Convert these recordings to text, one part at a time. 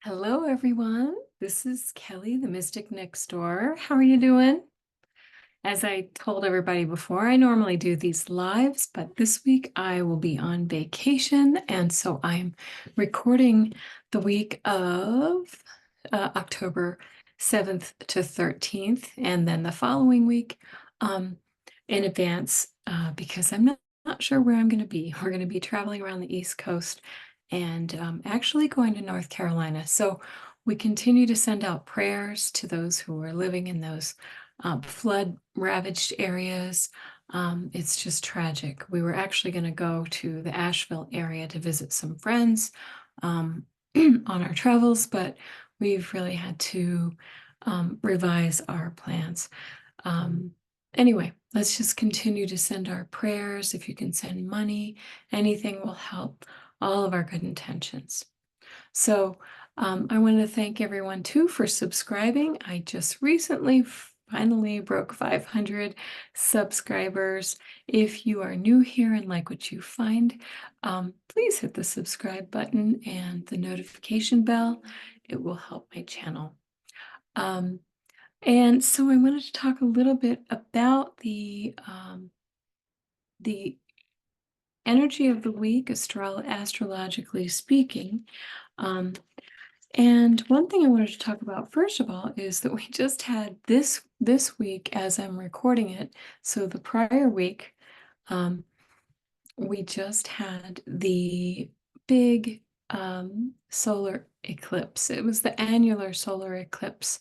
Hello, everyone. This is Kelly, the Mystic Next Door. How are you doing? As I told everybody before, I normally do these lives, but this week I will be on vacation, and so I'm recording the week of October 7th to 13th, and then the following week in advance because I'm not sure where I'm going to be. We're going to be traveling around the East Coast and actually going to North Carolina. So we continue to send out prayers to those who are living in those flood ravaged areas. It's just tragic. We were actually going to go to the Asheville area to visit some friends on our travels, but we've really had to revise our plans. Anyway, let's just continue to send our prayers. If you can send money, anything will help all of our good intentions. So I want to thank everyone too for subscribing. I just recently finally broke 500 subscribers. If you are new here and like what you find, please hit the subscribe button and the notification bell. It will help my channel. And so I wanted to talk a little bit about the energy of the week, astrologically speaking. And one thing I wanted to talk about first of all is that we just had this week as I'm recording it. So the prior week, we just had the big solar eclipse. It was the annular solar eclipse,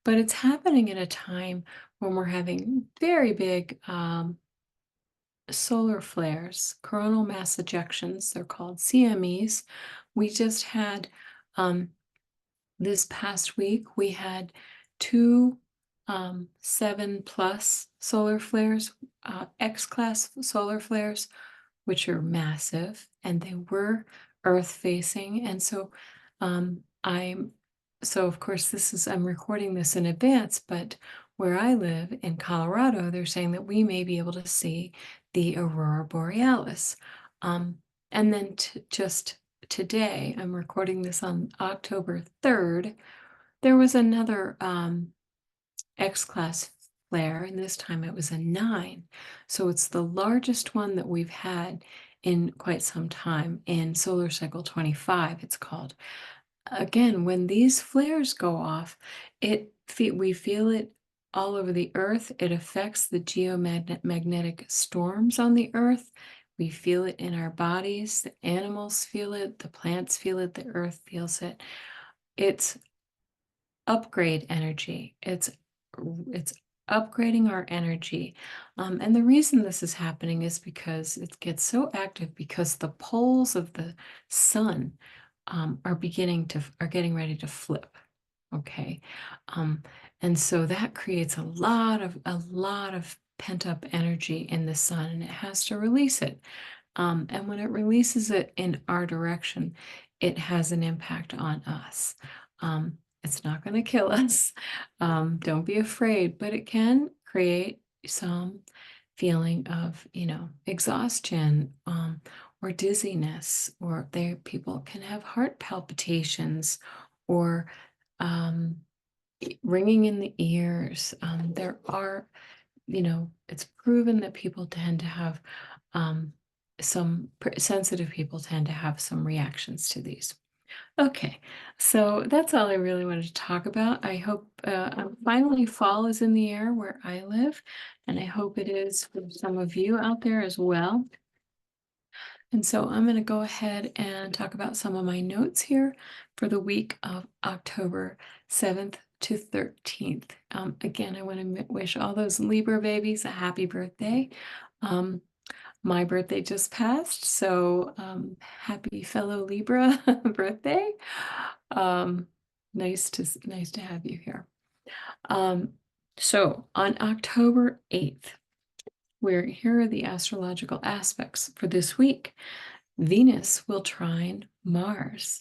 but it's happening at a time when we're having very big solar flares, coronal mass ejections. They're called CMEs. We just had this past week, we had two 7+ solar flares, X-class solar flares, which are massive, and they were Earth facing. And so of course I'm recording this in advance, but where I live in Colorado, they're saying that we may be able to see the aurora borealis. And then just today, I'm recording this on October 3rd, there was another X-class flare, and this time it was a 9. So it's the largest one that we've had in quite some time in solar cycle 25, it's called. Again, when these flares go off, we feel it all over the earth. It affects the geomagnetic storms on the earth. We feel it in our bodies. The animals feel it. The plants feel it. The earth feels it. It's upgrade energy. It's upgrading our energy. And the reason this is happening is because it gets so active because the poles of the sun are getting ready to flip. Okay. And so that creates a lot of pent-up energy in the sun, and it has to release it. And when it releases it in our direction, it has an impact on us. It's not going to kill us. Don't be afraid, but it can create some feeling of, exhaustion, or dizziness, or people can have heart palpitations or ringing in the ears. There are, it's proven that people tend to have sensitive people tend to have some reactions to these. Okay, so that's all I really wanted to talk about. I hope finally fall is in the air where I live, and I hope it is for some of you out there as well. And so I'm going to go ahead and talk about some of my notes here for the week of October 7th to 13th. Again, I want to wish all those Libra babies a happy birthday. My birthday just passed, so happy fellow Libra birthday. Nice to have you here. So on October 8th, here are the astrological aspects for this week. Venus will trine Mars.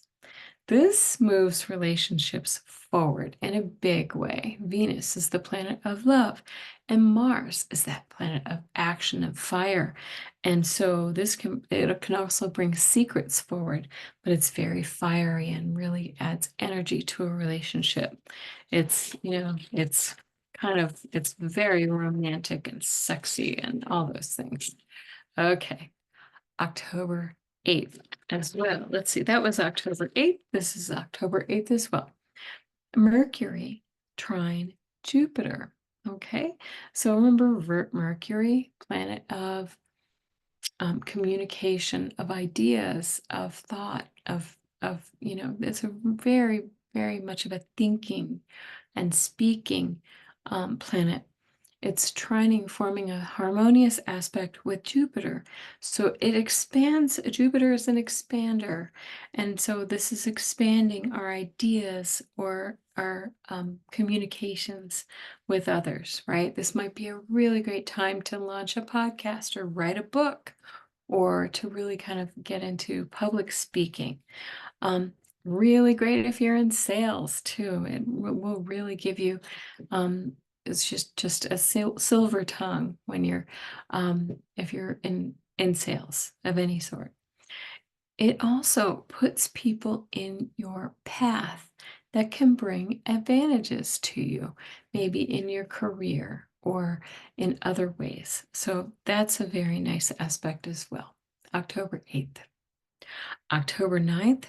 This moves relationships forward in a big way. Venus is the planet of love, and Mars is that planet of action and fire. And so it can also bring secrets forward, but it's very fiery and really adds energy to a relationship. It's very romantic and sexy and all those things. Okay. October 8th as well. Let's see, that was October 8th. This is October 8th as well. Mercury trine Jupiter. Okay, so remember Mercury, planet of communication, of ideas, of thought, it's a very, very much of a thinking and speaking planet. It's trining, forming a harmonious aspect with Jupiter. So it expands. Jupiter is an expander. And so this is expanding our ideas or our communications with others, right? This might be a really great time to launch a podcast or write a book or to really kind of get into public speaking. Really great if you're in sales too. It will really give you it's just a silver tongue when you're if you're in sales of any sort. It also puts people in your path that can bring advantages to you, maybe in your career or in other ways. So that's a very nice aspect as well. October 8th. October 9th,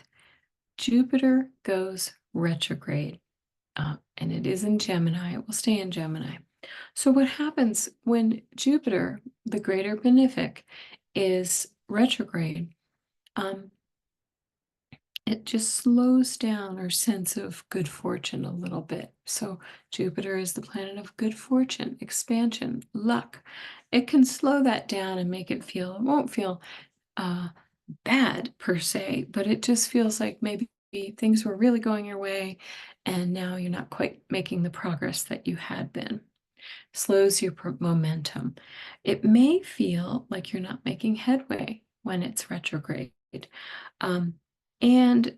Jupiter goes retrograde, and it is in Gemini. It will stay in Gemini. So what happens when Jupiter, the greater benefic, is retrograde? It just slows down our sense of good fortune a little bit. So Jupiter is the planet of good fortune, expansion, luck. It can slow that down and make it won't feel bad per se, but it just feels like maybe things were really going your way and now you're not quite making the progress that you had been. Slows your momentum. It may feel like you're not making headway when it's retrograde. And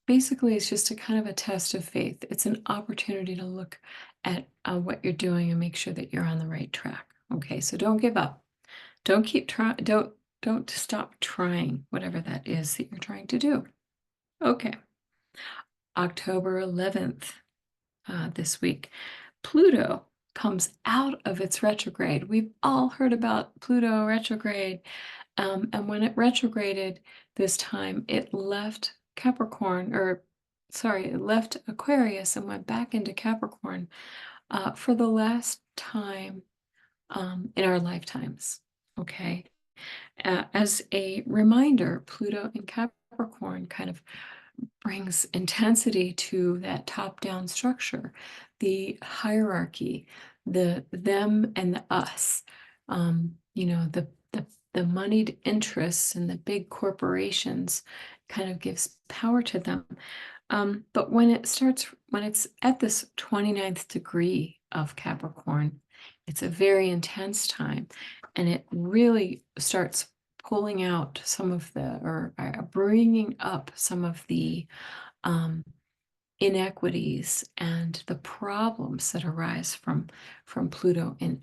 basically, it's just a kind of a test of faith. It's an opportunity to look at what you're doing and make sure that you're on the right track. Okay, so don't give up. Don't keep trying. Don't stop trying whatever that is that you're trying to do. Okay, October 11th this week, Pluto comes out of its retrograde. We've all heard about Pluto retrograde. And when it retrograded this time, it left it left Aquarius and went back into Capricorn for the last time in our lifetimes. Okay. As a reminder, Pluto in Capricorn kind of brings intensity to that top-down structure, the hierarchy, the them and the us, the moneyed interests and the big corporations kind of gives power to them. But when it's at this 29th degree of Capricorn, it's a very intense time, and it really starts pulling out bringing up some of the inequities and the problems that arise from Pluto in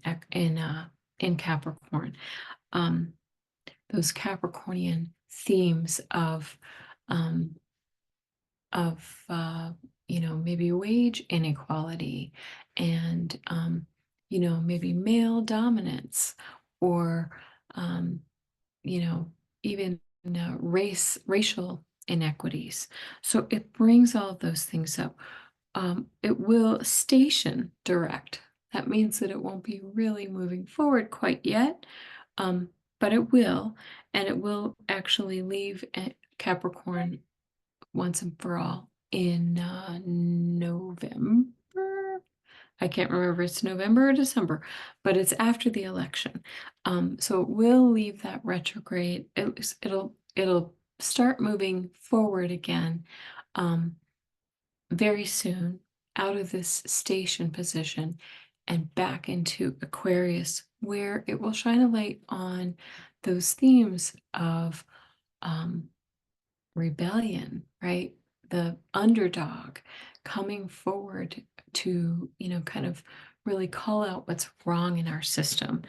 Capricorn. Those Capricornian themes of maybe wage inequality and maybe male dominance or even racial inequities. So it brings all of those things up. It will station direct. That means that it won't be really moving forward quite yet, but it will, and it will actually leave Capricorn once and for all in November. I can't remember if it's November or December, but it's after the election. So it will leave that retrograde. It'll start moving forward again very soon out of this station position and back into Aquarius, where it will shine a light on those themes of rebellion, right? the underdog coming forward to, kind of really call out what's wrong in our system.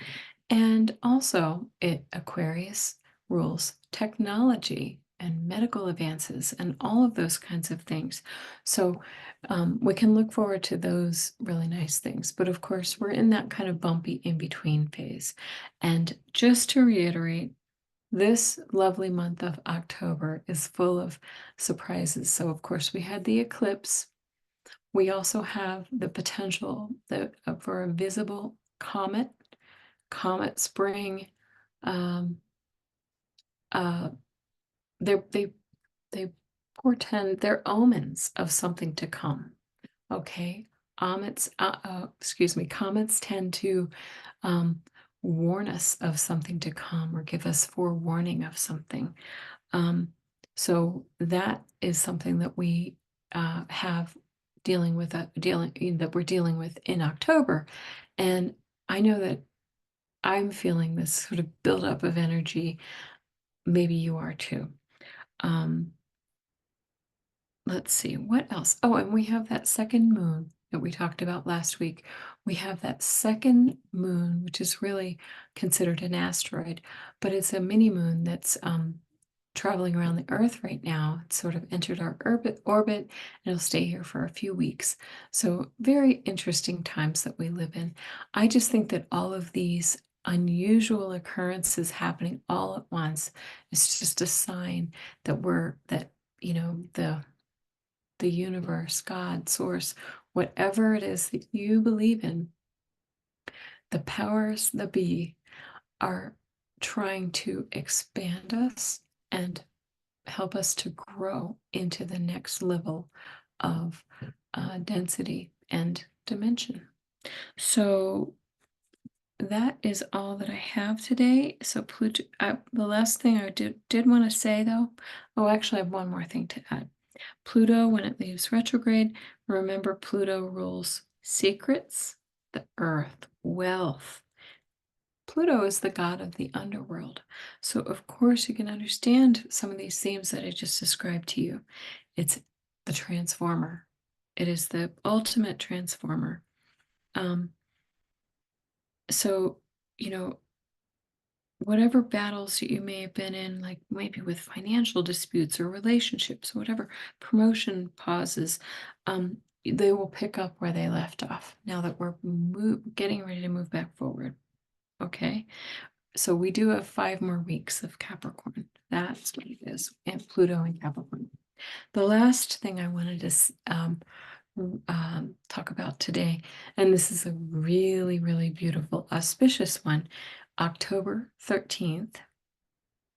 And also, Aquarius rules technology and medical advances and all of those kinds of things. So we can look forward to those really nice things. But of course, we're in that kind of bumpy in between phase. And just to reiterate, this lovely month of October is full of surprises. So, of course, we had the eclipse. We also have the potential for a visible comet spring. Um, uh, they they portend, they're omens of something to come. Okay, comets tend to um, warn us of something to come or give us forewarning of something. Um, so that is something that we have that we're dealing with in October, and I know that I'm feeling this sort of buildup of energy. Maybe you are too. Um, let's see, what else? Oh, and we have that second moon that we talked about last week. We have that second moon, which is really considered an asteroid, but it's a mini moon that's traveling around the Earth right now. It's sort of entered our orbit, and it'll stay here for a few weeks. So, very interesting times that we live in. I just think that all of these unusual occurrences happening all at once is just a sign that the universe, God, source, whatever it is that you believe in, the powers that be are trying to expand us and help us to grow into the next level of density and dimension. So that is all that I have today. So Pluto, the last thing I did want to say though, oh, actually I have one more thing to add. Pluto, when it leaves retrograde, remember Pluto rules secrets, the earth, wealth. Pluto is the god of the underworld. So, of course, you can understand some of these themes that I just described to you. It's the transformer, it is the ultimate transformer. Um, so, you know, whatever battles you may have been in, like maybe with financial disputes or relationships, whatever promotion pauses, they will pick up where they left off now that we're getting ready to move back forward. Okay. So we do have 5 more weeks of Capricorn. That's what it is, and Pluto and Capricorn. The last thing I wanted to talk about today, and this is a really, really beautiful, auspicious one. October 13th,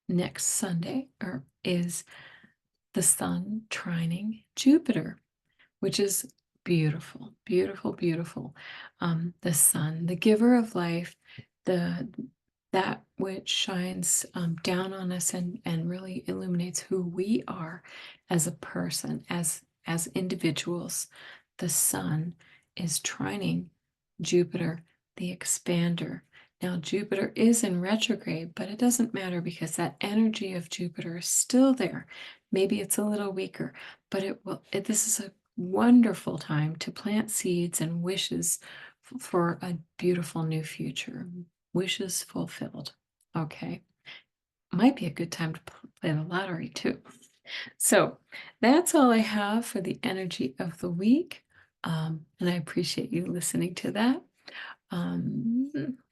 next Sunday, is the Sun trining Jupiter, which is beautiful, beautiful, beautiful. The Sun, the giver of life, the that which shines down on us and really illuminates who we are as a person, as individuals. The Sun is trining Jupiter, the expander. Now, Jupiter is in retrograde, but it doesn't matter because that energy of Jupiter is still there. Maybe it's a little weaker, but this is a wonderful time to plant seeds and wishes for a beautiful new future. Wishes fulfilled. Okay. Might be a good time to play the lottery too. So that's all I have for the energy of the week. And I appreciate you listening to that.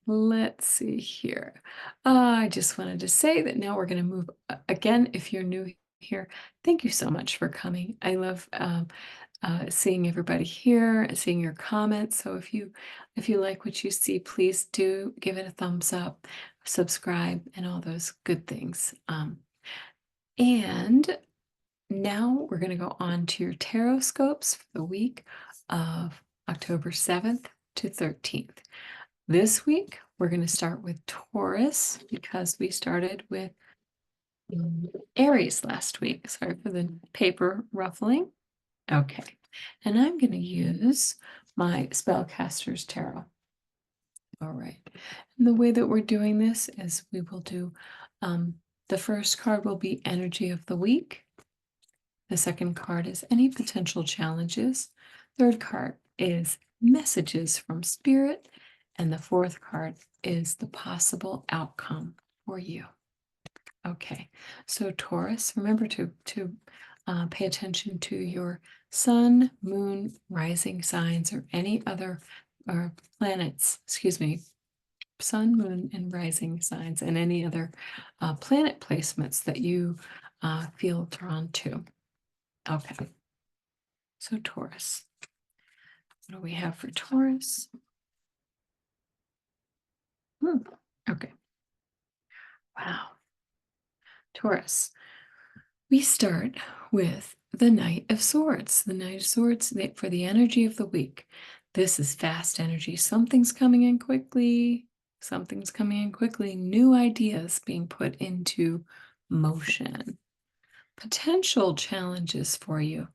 Let's see here. I just wanted to say that now we're going to move again. If you're new here, thank you so much for coming. I love seeing everybody here, seeing your comments. So if you like what you see, please do give it a thumbs up, subscribe, and all those good things. And now we're going to go on to your TarotScopes for the week of October 7th to 13th. This week, we're going to start with Taurus because we started with Aries last week. Sorry for the paper ruffling. Okay, and I'm going to use my Spellcaster's Tarot. All right, and the way that we're doing this is we will do, the first card will be Energy of the Week. The second card is any potential challenges. Third card is messages from spirit. And the fourth card is the possible outcome for you. Okay, so Taurus, remember to pay attention to your sun, moon, rising signs, or any other or planets, excuse me, sun, moon, and rising signs, and any other planet placements that you feel drawn to. Okay, so Taurus. What do we have for Taurus? Okay. Wow. Taurus. We start with the Knight of Swords. The Knight of Swords for the energy of the week. This is fast energy. Something's coming in quickly. Something's coming in quickly. New ideas being put into motion. Potential challenges for you.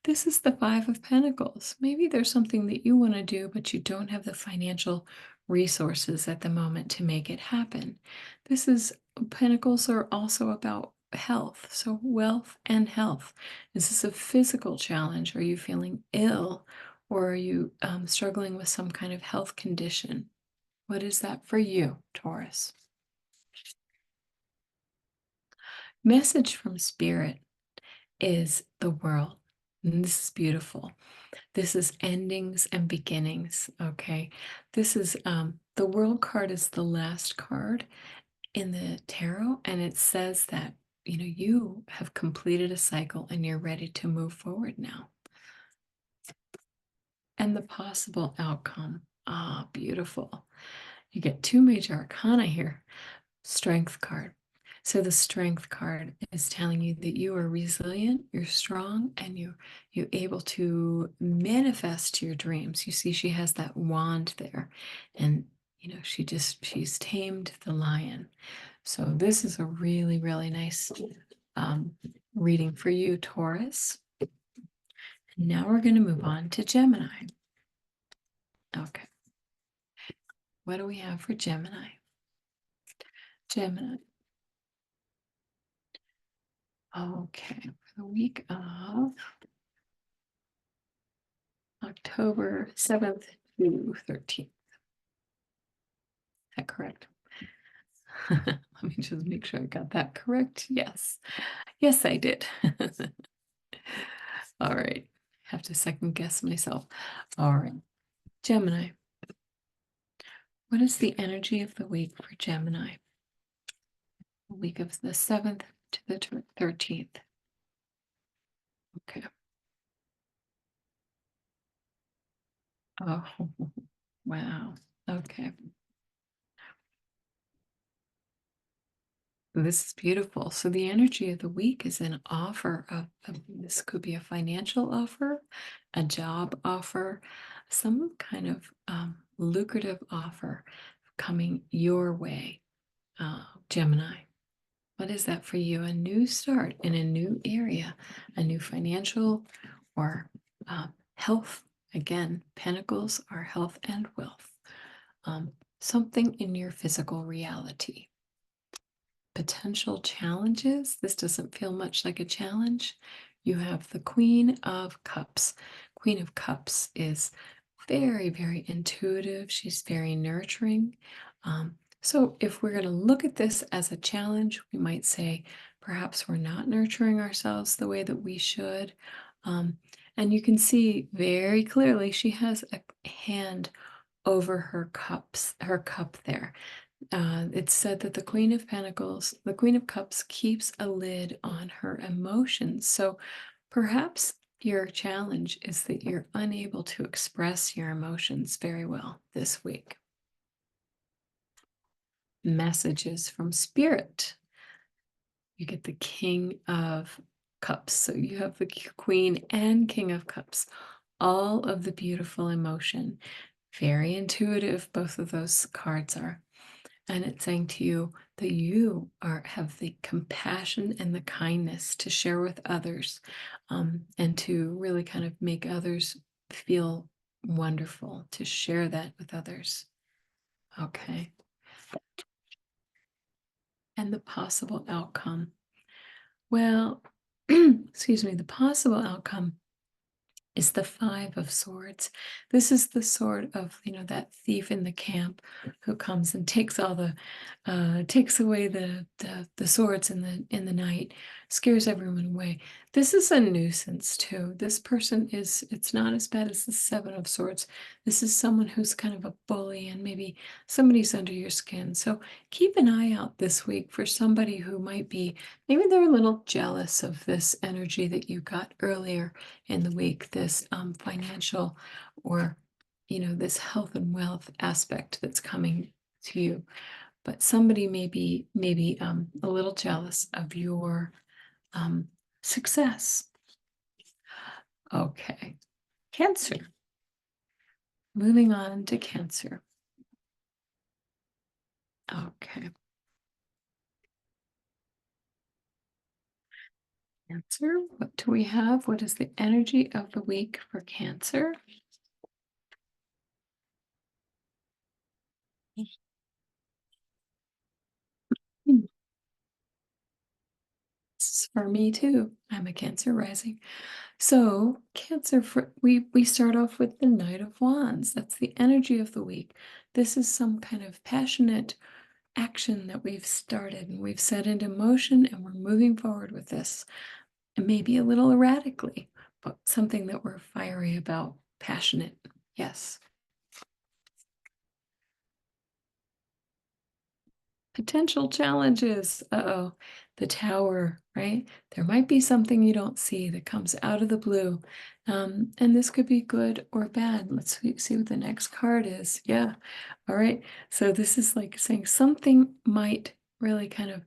This is the Five of Pentacles. Maybe there's something that you want to do, but you don't have the financial resources at the moment to make it happen. This is Pentacles are also about health, so wealth and health. Is this a physical challenge? Are you feeling ill, or are you struggling with some kind of health condition? What is that for you, Taurus? Message from Spirit is the world. And this is beautiful. This is endings and beginnings. Okay. This is the world card is the last card in the tarot, and it says that you have completed a cycle and you're ready to move forward now. And the possible outcome. Ah, beautiful. You get two major arcana here. Strength card. So the strength card is telling you that you are resilient, you're strong, and you're able to manifest your dreams. You see, she has that wand there, and she's tamed the lion. So this is a really, really nice reading for you, Taurus. Now we're going to move on to Gemini. Okay. What do we have for Gemini? Gemini. Okay, for the week of October 7th to 13th. Is that correct? Let me just make sure I got that correct. Yes. Yes, I did. All right. Have to second guess myself. All right. Gemini. What is the energy of the week for Gemini? The week of the 7th to the 13th. Okay. Oh, wow. Okay. This is beautiful. So the energy of the week is an offer of this could be a financial offer, a job offer, some kind of lucrative offer coming your way, Gemini. What is that for you? A new start in a new area, a new financial or health. Again, pentacles are health and wealth. Something in your physical reality. Potential challenges. This doesn't feel much like a challenge. You have the Queen of Cups. Queen of Cups is very, very intuitive. She's very nurturing. So if we're going to look at this as a challenge, we might say perhaps we're not nurturing ourselves the way that we should. And you can see very clearly she has a hand over her cup there. It's said that the Queen of Pentacles, the Queen of Cups, keeps a lid on her emotions. So perhaps your challenge is that you're unable to express your emotions very well this week. Messages from Spirit. You get the King of Cups. So you have the Queen and King of Cups. All of the beautiful emotion. Very intuitive, both of those cards are. And it's saying to you that you have the compassion and the kindness to share with others, and to really kind of make others feel wonderful, to share that with others. Okay. And the possible outcome. Well, excuse me, the possible outcome is the Five of Swords. This is the sword of, that thief in the camp who comes and takes all takes away the swords in the night, scares everyone away. This is a nuisance too. This person it's not as bad as the Seven of Swords. This is someone who's kind of a bully, and maybe somebody's under your skin. So keep an eye out this week for somebody who maybe they're a little jealous of this energy that you got earlier in the week, this financial or this health and wealth aspect that's coming to you. But somebody may be maybe a little jealous of your success. Okay, Cancer. Moving on to Cancer. Okay. Cancer, what do we have? What is the energy of the week for Cancer? Hmm. This is for me too. I'm a Cancer rising. So Cancer, we start off with the Knight of Wands. That's the energy of the week. This is some kind of passionate action that we've started and we've set into motion, and we're moving forward with this. And maybe a little erratically, but something that we're fiery about, passionate. Yes. Potential challenges. Uh-oh, the Tower, right? There might be something you don't see that comes out of the blue. And this could be good or bad. Let's see what the next card is. Yeah. All right. So this is like saying something might really kind of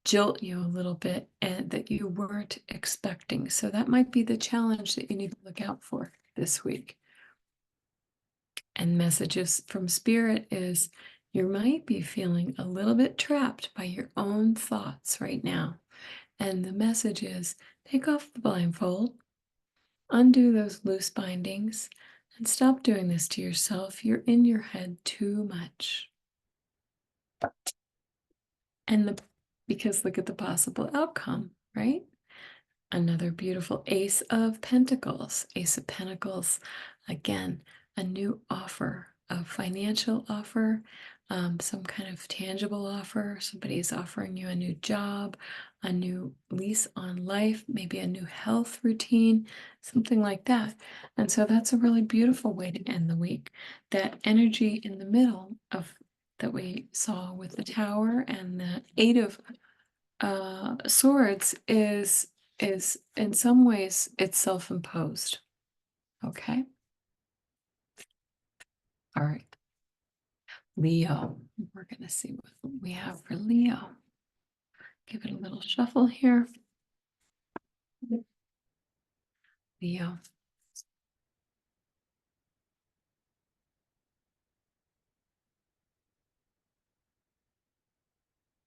jolt you a little bit and that you weren't expecting. So that might be the challenge that you need to look out for this week. And messages from Spirit is you might be feeling a little bit trapped by your own thoughts right now. And the message is take off the blindfold, undo those loose bindings, and stop doing this to yourself. You're in your head too much. Because look at the possible outcome, right? Another beautiful Ace of Pentacles. Ace of Pentacles, again, a new offer, a financial offer, some kind of tangible offer. Somebody's offering you a new job, a new lease on life, maybe a new health routine, something like that. And so that's a really beautiful way to end the week. That energy in the middle of that we saw with the Tower and the Eight of Swords is in some ways it's self-imposed. Okay. All right. Leo. We're going to see what we have for Leo. Give it a little shuffle here. Leo.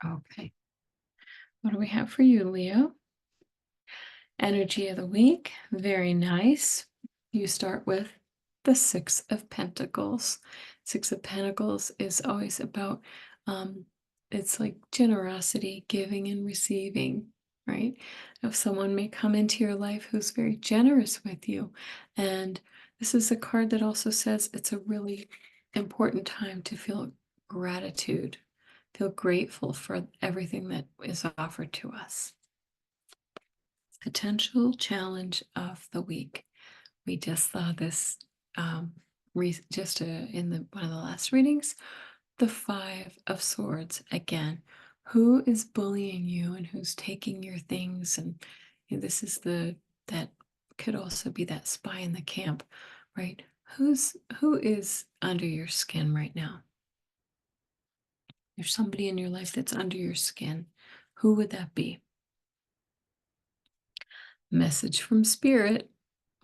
Okay. What do we have for you, Leo? Energy of the week. Very nice. You start with the Six of Pentacles. Six of Pentacles is always about, it's like generosity, giving and receiving, right? If someone may come into your life who's very generous with you. And this is a card that also says it's a really important time to feel gratitude, feel grateful for everything that is offered to us. Potential challenge of the week. We just saw this in one of the last readings. The Five of Swords again. Who is bullying you and who's taking your things? And this is that could also be that spy in the camp, right? Who is under your skin right now? There's somebody in your life that's under your skin. Who would that be? Message from Spirit.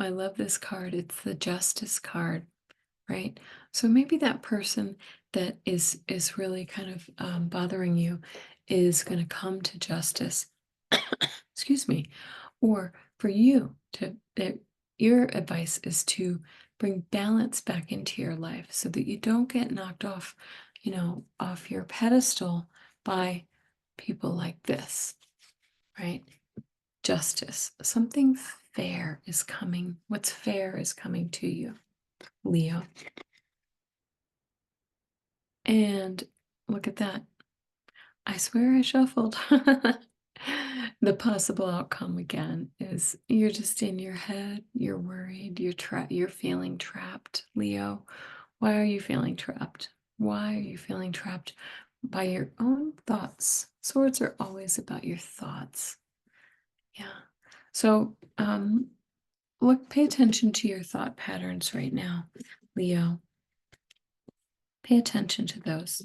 I love this card. It's the Justice card, right? So maybe that person that is really kind of bothering you is going to come to justice. Excuse me. Or for you your advice is to bring balance back into your life so that you don't get knocked off, off your pedestal by people like this, right? Justice. Something fair is coming. What's fair is coming to you, Leo. And look at that. I swear I shuffled. The possible outcome again is you're just in your head, you're worried, you're feeling trapped, Leo. Why are you feeling trapped? Why are you feeling trapped by your own thoughts? Swords are always about your thoughts. Yeah. So pay attention to your thought patterns right now, Leo. Pay attention to those.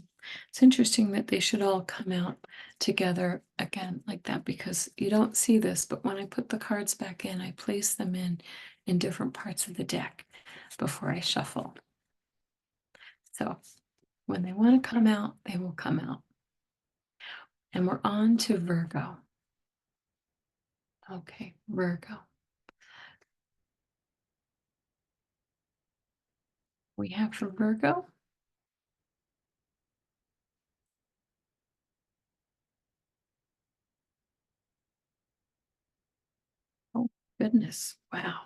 It's interesting that they should all come out together again like that, because you don't see this, but when I put the cards back in, I place them in different parts of the deck before I shuffle. So when they want to come out, they will come out. And we're on to Virgo. Okay, Virgo. We have for Virgo, oh goodness, wow.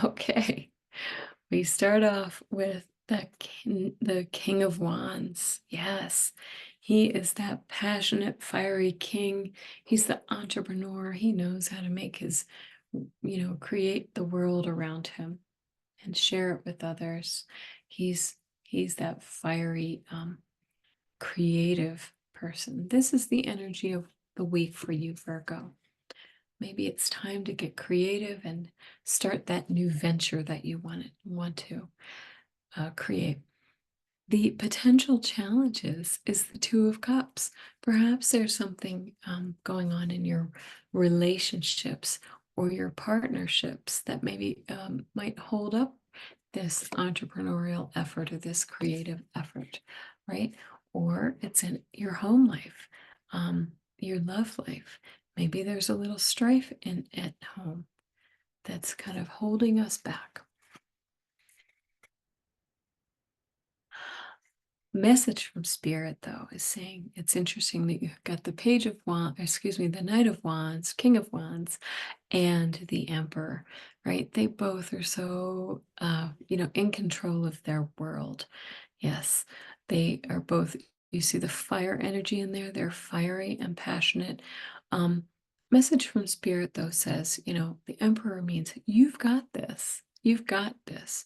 Okay. We start off with the King of Wands. Yes, he is that passionate, fiery king. He's the entrepreneur. He knows how to make create the world around him and share it with others. He's that fiery, creative person. This is the energy of the week for you, Virgo. Maybe it's time to get creative and start that new venture that you want to create. The potential challenges is the Two of Cups. Perhaps there's something going on in your relationships or your partnerships that maybe might hold up this entrepreneurial effort or this creative effort, right? Or it's in your home life, your love life. Maybe there's a little strife at home that's kind of holding us back. Message from Spirit, though, is saying it's interesting that you've got the Page of Wands, the Knight of Wands, King of Wands, and the Emperor, right? They both are so, in control of their world. Yes, they are both, you see the fire energy in there. They're fiery and passionate. Message from Spirit, though, says, the Emperor means you've got this. You've got this.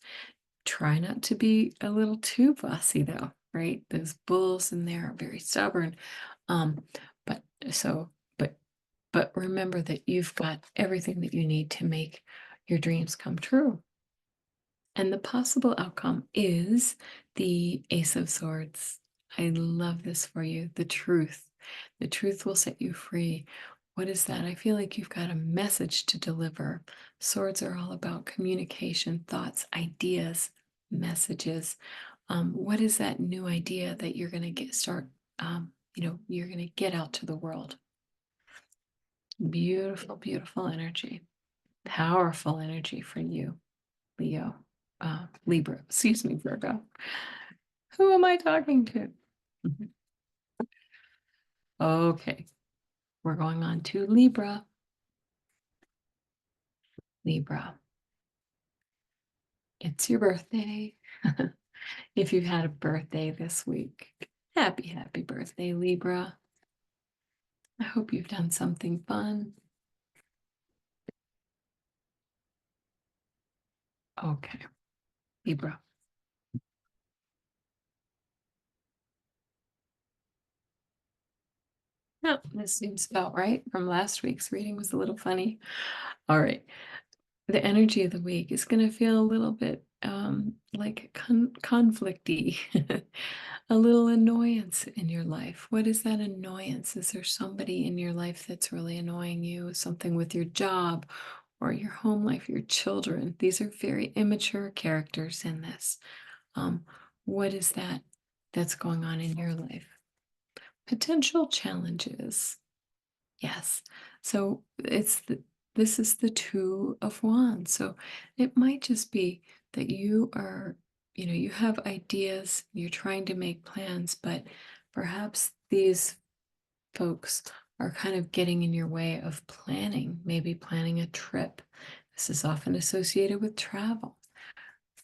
Try not to be a little too bossy, though, right? Those bulls in there are very stubborn. Um, but so, but remember that you've got everything that you need to make your dreams come true. And the possible outcome is the Ace of Swords. I love this for you. The truth. The truth will set you free. What is that? I feel like you've got a message to deliver. Swords are all about communication, thoughts, ideas, messages. What is that new idea that you're going to you're going to get out to the world? Beautiful, beautiful energy. Powerful energy for you, Leo. Libra, excuse me, Virgo. Who am I talking to? Okay, we're going on to Libra. Libra, it's your birthday. If you've had a birthday this week, happy, happy birthday, Libra. I hope you've done something fun. Okay, Libra. No, this seems about right. From last week's reading was a little funny. All right. The energy of the week is going to feel a little bit like conflicty, a little annoyance in your life. What is that annoyance? Is there somebody in your life that's really annoying you? Something with your job or your home life, your children? These are very immature characters in this. What is that that's going on in your life? Potential challenges. Yes. So this is the Two of Wands. So it might just be that you are, you have ideas, you're trying to make plans, but perhaps these folks are kind of getting in your way of planning, maybe planning a trip. This is often associated with travel,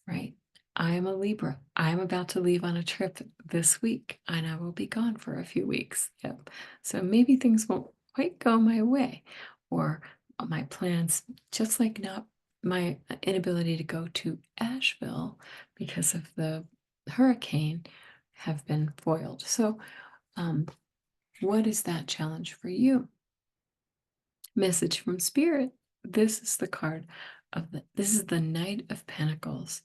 right? I am a Libra. I'm about to leave on a trip this week and I will be gone for a few weeks. Yep. So maybe things won't quite go my way, or my plans, just like not my inability to go to Asheville because of the hurricane, have been foiled. So, what is that challenge for you? Message from Spirit. This is the card this is the Knight of Pentacles.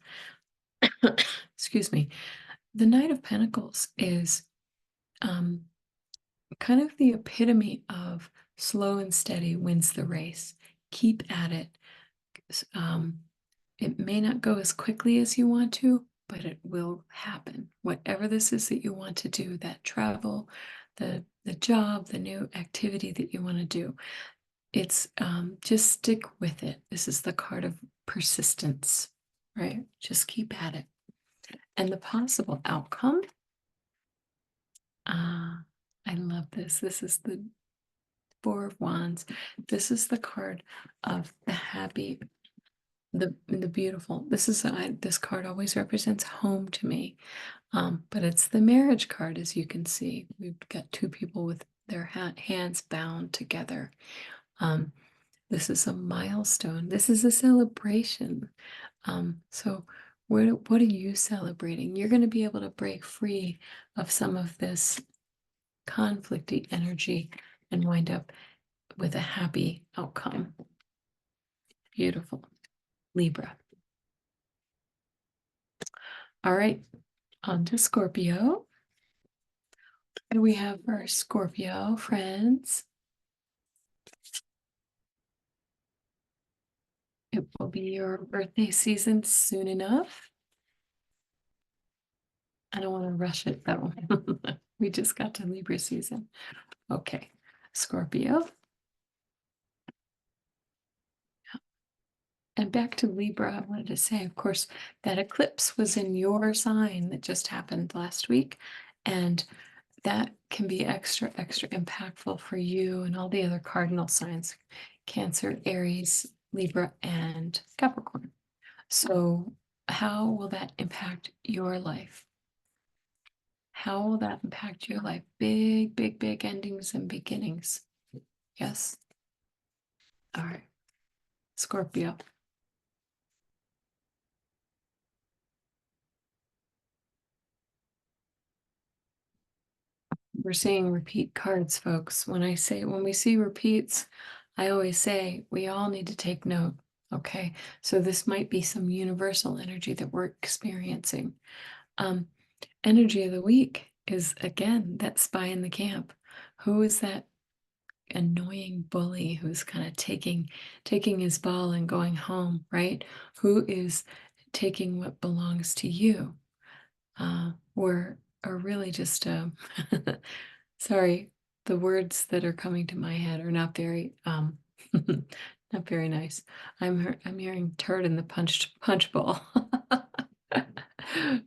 Excuse me. The Knight of Pentacles is um, kind of the epitome of slow and steady wins the race. Keep at it. It may not go as quickly as you want to, but it will happen. Whatever this is that you want to do, that travel, the job, the new activity that you want to do, it's just stick with it. This is the card of persistence, right? Just keep at it. And the possible outcome, I love this. This is the Four of Wands. This is the card of the happy, the beautiful. This card always represents home to me. But it's the marriage card, as you can see. We've got two people with their hands bound together. This is a milestone. This is a celebration. So what are you celebrating? You're going to be able to break free of some of this conflicty energy and wind up with a happy outcome. Beautiful. Libra. All right, on to Scorpio. What do we have for Scorpio friends? It will be your birthday season soon enough. I don't want to rush it though. We just got to Libra season. Okay, Scorpio. And back to Libra, I wanted to say, of course, that eclipse was in your sign that just happened last week. And that can be extra impactful for you and all the other cardinal signs, Cancer, Aries, Libra, and Capricorn. So how will that impact your life? How will that impact your life? Big endings and beginnings. Yes. All right. Scorpio. We're seeing repeat cards, folks. When we see repeats, I always say we all need to take note. Okay. So this might be some universal energy that we're experiencing. Energy of the week is again that spy in the camp. Who is that annoying bully who's kind of taking his ball and going home, right? Who is taking what belongs to you? Or really just sorry, the words that are coming to my head are not very not very nice. I'm hearing turd in the punch bowl.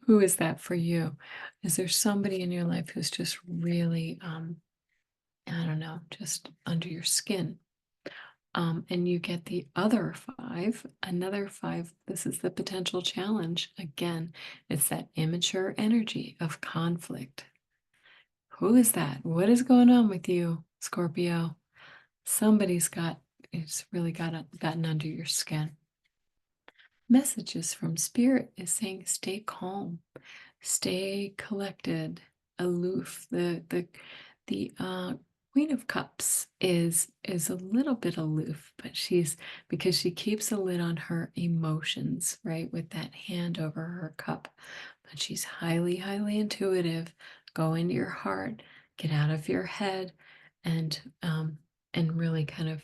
Who is that for you? Is there somebody in your life who's just really I don't know, just under your skin? And you get the other five, another five. This is the potential challenge. Again, it's that immature energy of conflict. Who is that? What is going on with you, Scorpio? It's really gotten under your skin. Messages from Spirit is saying stay calm, stay collected, aloof. The Queen of Cups is a little bit aloof, but because she keeps a lid on her emotions, right, with that hand over her cup. But she's highly intuitive. Go into your heart, get out of your head, and really kind of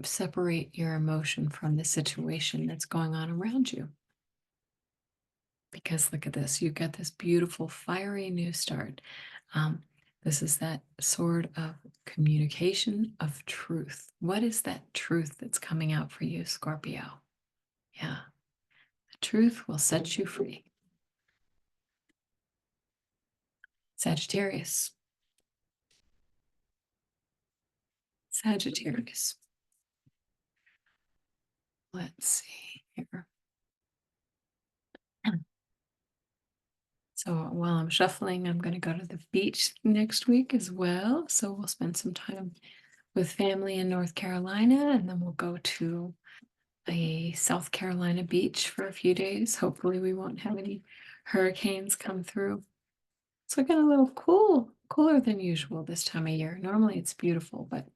separate your emotion from the situation that's going on around you. Because look at this, you've got this beautiful, fiery new start. This is that sword of communication of truth. What is that truth that's coming out for you, Scorpio? Yeah, the truth will set you free. Sagittarius. Sagittarius. Let's see here. So while I'm shuffling, I'm going to go to the beach next week as well. So we'll spend some time with family in North Carolina, and then we'll go to a South Carolina beach for a few days. Hopefully we won't have any hurricanes come through. So it got a little cooler than usual this time of year. Normally it's beautiful, but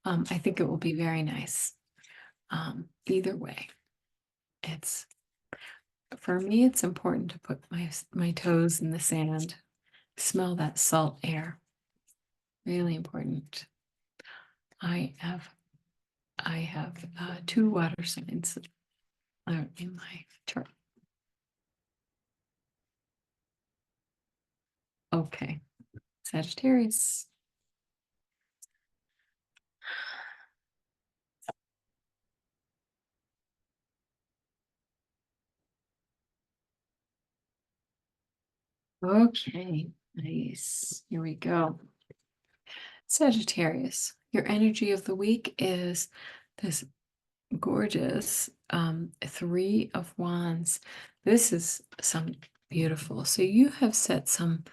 I think it will be very nice. Either way, it's for me, it's important to put my toes in the sand, smell that salt air. Really important. I have 2 water signs in my chart. Okay, Sagittarius. Okay, nice. Here we go. Sagittarius, your energy of the week is this gorgeous 3 of Wands. This is some beautiful. So you have set some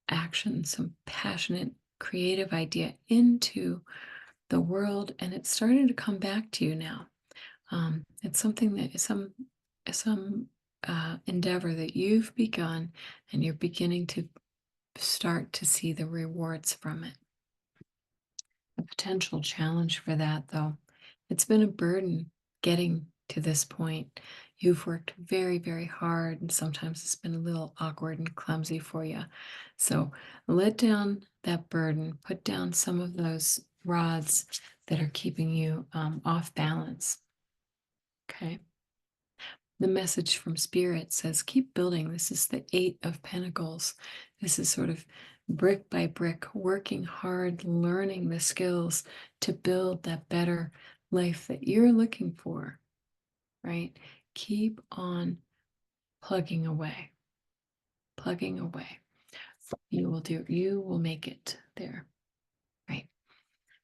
action, some passionate, creative idea into the world, and it's starting to come back to you now. It's something that is some endeavor that you've begun, and you're beginning to start to see the rewards from it. A potential challenge for that, though, it's been a burden getting to this point. You've worked very, very hard, and sometimes it's been a little awkward and clumsy for you. So let down that burden, put down some of those rods that are keeping you off balance. Okay. The message from Spirit says, keep building. This is the 8 of Pentacles. This is sort of brick by brick, working hard, learning the skills to build that better life that you're looking for, right? Keep on plugging away, plugging away. You will make it there, right?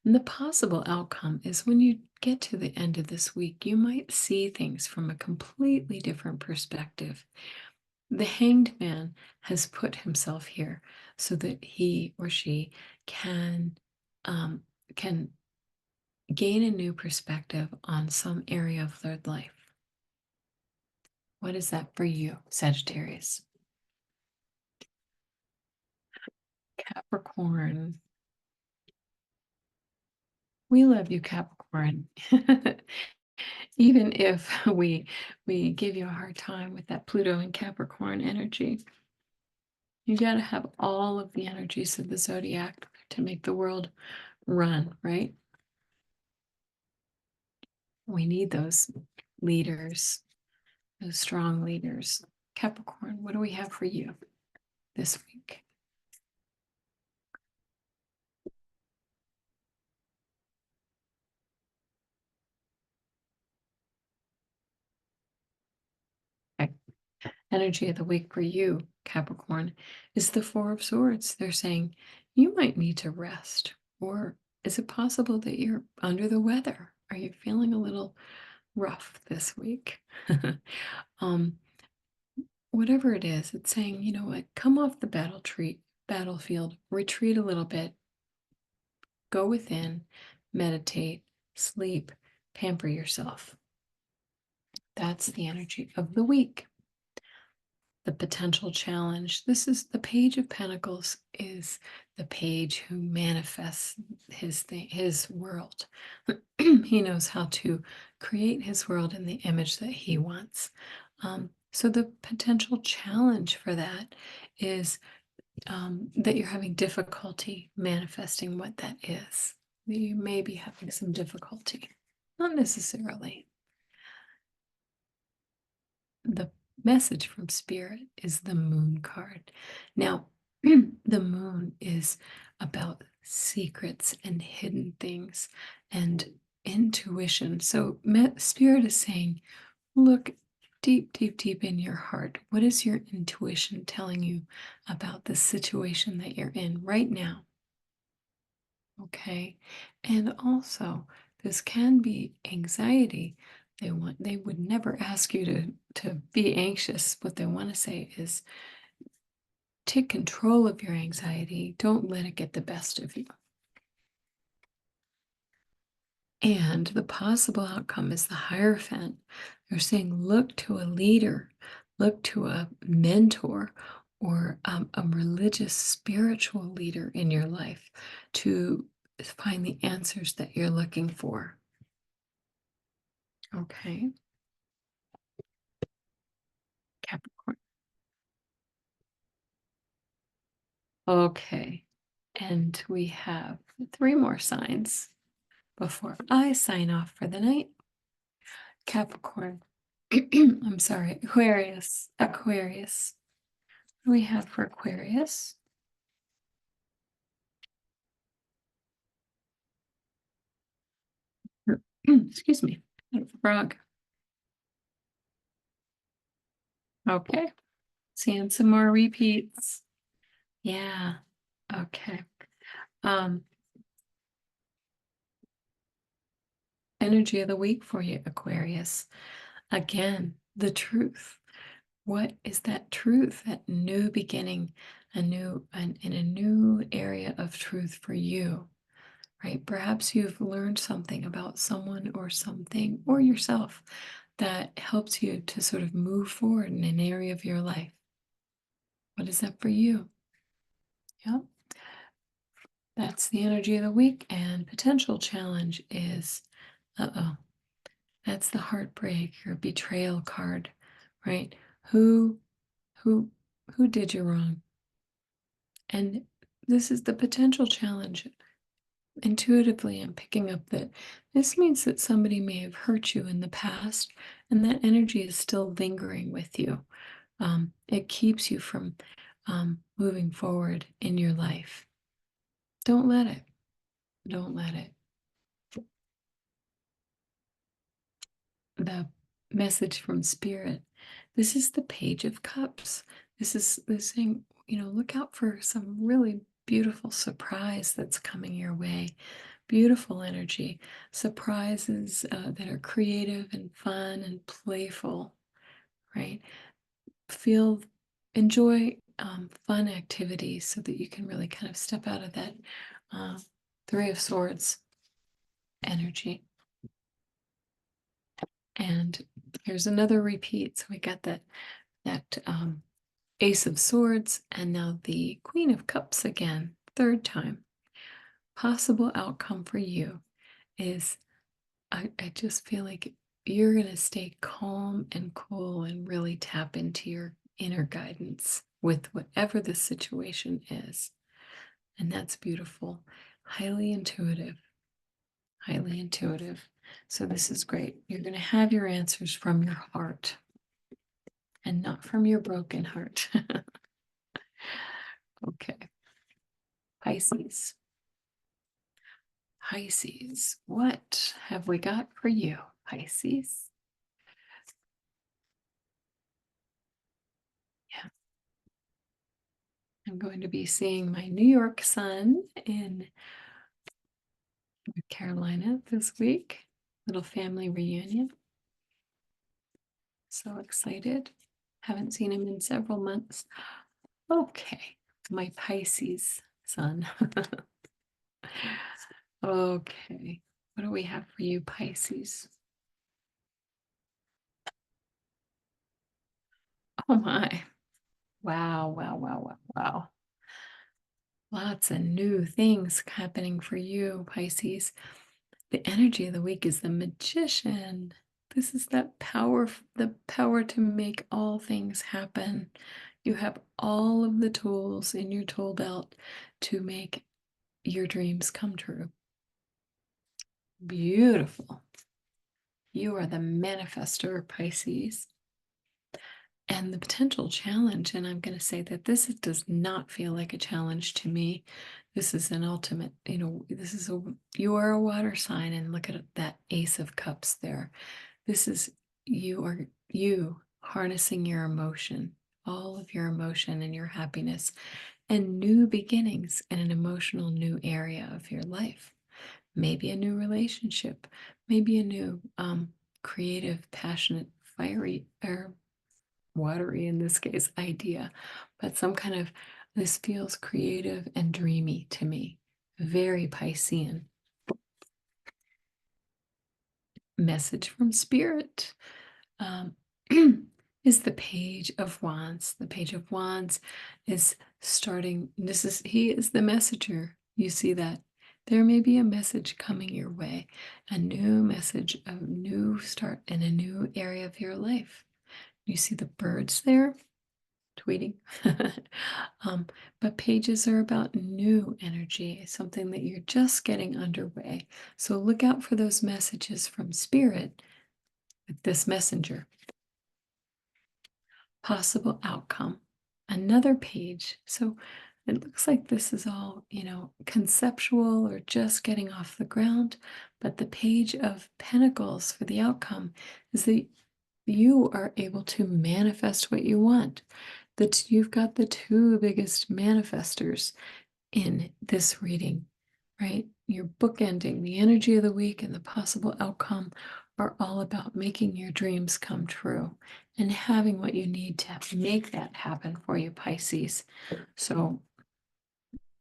And the possible outcome is when you get to the end of this week, you might see things from a completely different perspective. The Hanged Man has put himself here so that he or she um, can gain a new perspective on some area of their life. What is that for you, Sagittarius? Capricorn. We love you, Capricorn. Even if we give you a hard time with that Pluto and Capricorn energy, you got to have all of the energies of the zodiac to make the world run, right? We need those leaders, those strong leaders. Capricorn, what do we have for you this week? Okay. Energy of the week for you, Capricorn, is the 4 of Swords. They're saying you might need to rest. Or is it possible that you're under the weather? Are you feeling a little rough this week? um, whatever it is, it's saying, you know what, come off the battlefield, retreat a little bit, go within, meditate, sleep, pamper yourself. That's the energy of the week. The potential challenge. This is the Page of Pentacles, is the page who manifests his world. He knows how to create his world in the image that he wants. So the potential challenge for that is that you're having difficulty manifesting what that is. You may be having some difficulty, not necessarily. The message from Spirit is the Moon card. Now, the moon is about secrets and hidden things and intuition. So, Spirit is saying, look deep, deep, deep in your heart. What is your intuition telling you about the situation that you're in right now? Okay. And also, this can be anxiety. They would never ask you to be anxious. What they want to say is take control of your anxiety. Don't let it get the best of you. And the possible outcome is the Hierophant. They're saying look to a leader, look to a mentor, or a religious, spiritual leader in your life to find the answers that you're looking for. Okay, Capricorn. Okay, and we have three more signs before I sign off for the night. Capricorn. I'm sorry, Aquarius. Aquarius. What do we have for Aquarius? Excuse me. Frog. Okay. Seeing some more repeats. Yeah. Okay. Um, energy of the week for you, Aquarius. Again, the truth. What is that truth? That new beginning, in a new area of truth for you, right? Perhaps you've learned something about someone or something or yourself that helps you to sort of move forward in an area of your life. What is that for you? Yeah. That's the energy of the week. And potential challenge is, uh-oh, that's the heartbreak or betrayal card, right? Who, who, who did you wrong? And this is the potential challenge. Intuitively, I'm picking up that this means that somebody may have hurt you in the past, and that energy is still lingering with you. It keeps you from moving forward in your life. Don't let it. Don't let it. The message from Spirit. This is the Page of Cups. This saying, look out for some really beautiful surprise that's coming your way. Beautiful energy, surprises that are creative and fun and playful, right? Feel, enjoy fun activities so that you can really kind of step out of that uh, Three of Swords energy. And here's another repeat. So we got that Ace of Swords and now the Queen of Cups again, third time. Possible outcome for you is I just feel like you're going to stay calm and cool and really tap into your inner guidance with whatever the situation is. And that's beautiful. Highly intuitive. Highly intuitive. So this is great. You're going to have your answers from your heart and not from your broken heart. Okay. Pisces. Pisces. What have we got for you, Pisces? Yeah. I'm going to be seeing my New York sun in North Carolina this week. Little family reunion. So excited. Haven't seen him in several months. Okay, my Pisces sun. Okay, what do we have for you, Pisces? Oh my. Wow, wow, wow, wow, wow. Lots of new things happening for you, Pisces. The energy of the week is the Magician. This is that power, the power to make all things happen. You have all of the tools in your tool belt to make your dreams come true. Beautiful. You are the manifestor, Pisces. And the potential challenge, and I'm going to say that this does not feel like a challenge to me. This is an ultimate, you are a water sign, and look at that Ace of Cups there. This is you harnessing your emotion, all of your emotion and your happiness, and new beginnings in an emotional new area of your life. Maybe a new relationship, maybe a new creative, passionate, fiery, or watery in this case, idea, but some kind of this feels creative and dreamy to me. Very Piscean. Message from Spirit is the Page of Wands. The Page of Wands is starting. He is the messenger. You see that? There may be a message coming your way, a new message, a new start in a new area of your life. You see the birds there tweeting. But pages are about new energy, something that you're just getting underway. So look out for those messages from Spirit with this messenger. Possible outcome. Another page. So it looks like this is all, conceptual or just getting off the ground. But the Page of Pentacles for the outcome is that you are able to manifest what you want. That you've got the two biggest manifestors in this reading, right? You're bookending the energy of the week and the possible outcome are all about making your dreams come true and having what you need to make that happen for you, Pisces. So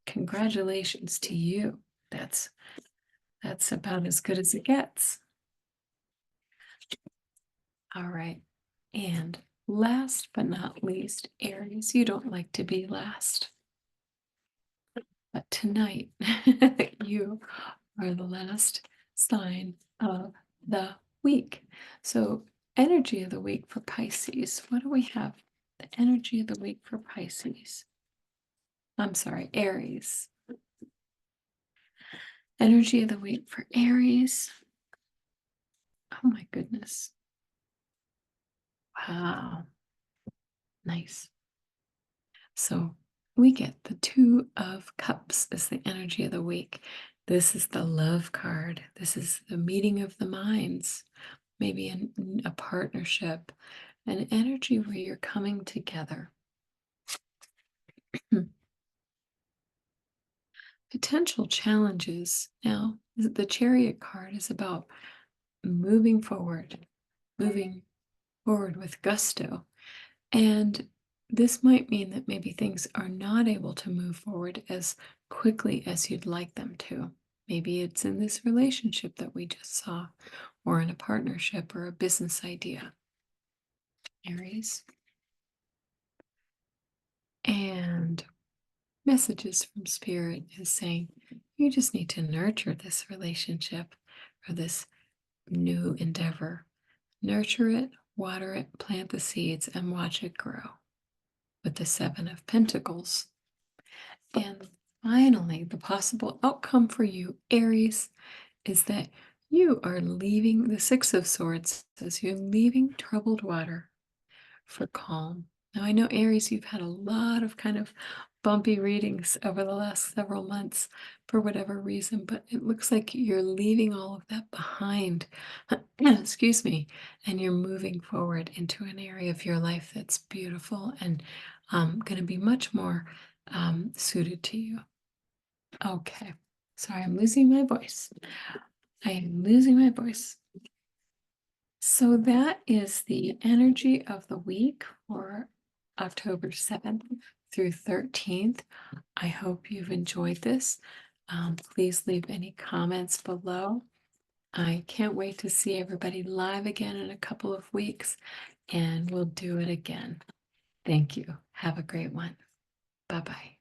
congratulations to you. That's about as good as it gets. All right. And last but not least, Aries, you don't like to be last. But tonight, you are the last sign of the week. So, energy of the week for Pisces. What do we have? The energy of the week for Pisces. I'm sorry, Aries. Energy of the week for Aries. Oh my goodness. Wow. Nice. So we get the Two of Cups as the energy of the week. This is the love card. This is the meeting of the minds, maybe a partnership, an energy where you're coming together. Potential challenges. Now, the Chariot card is about moving forward with gusto. And this might mean that maybe things are not able to move forward as quickly as you'd like them to. Maybe it's in this relationship that we just saw, or in a partnership or a business idea. Aries. And messages from Spirit is saying you just need to nurture this relationship or this new endeavor. Nurture it, water it, plant the seeds, and watch it grow. With the Seven of Pentacles. And finally, the possible outcome for you, Aries, is that you are leaving the Six of Swords, as you're leaving troubled water for calm. Now, I know, Aries, you've had a lot of kind of bumpy readings over the last several months for whatever reason, but it looks like you're leaving all of that behind, excuse me, and you're moving forward into an area of your life that's beautiful and going to be much more suited to you. Okay, sorry, I'm losing my voice. I am losing my voice. So that is the energy of the week for October 7th through 13th. I hope you've enjoyed this. Please leave any comments below. I can't wait to see everybody live again in a couple of weeks, and we'll do it again. Thank you. Have a great one. Bye-bye.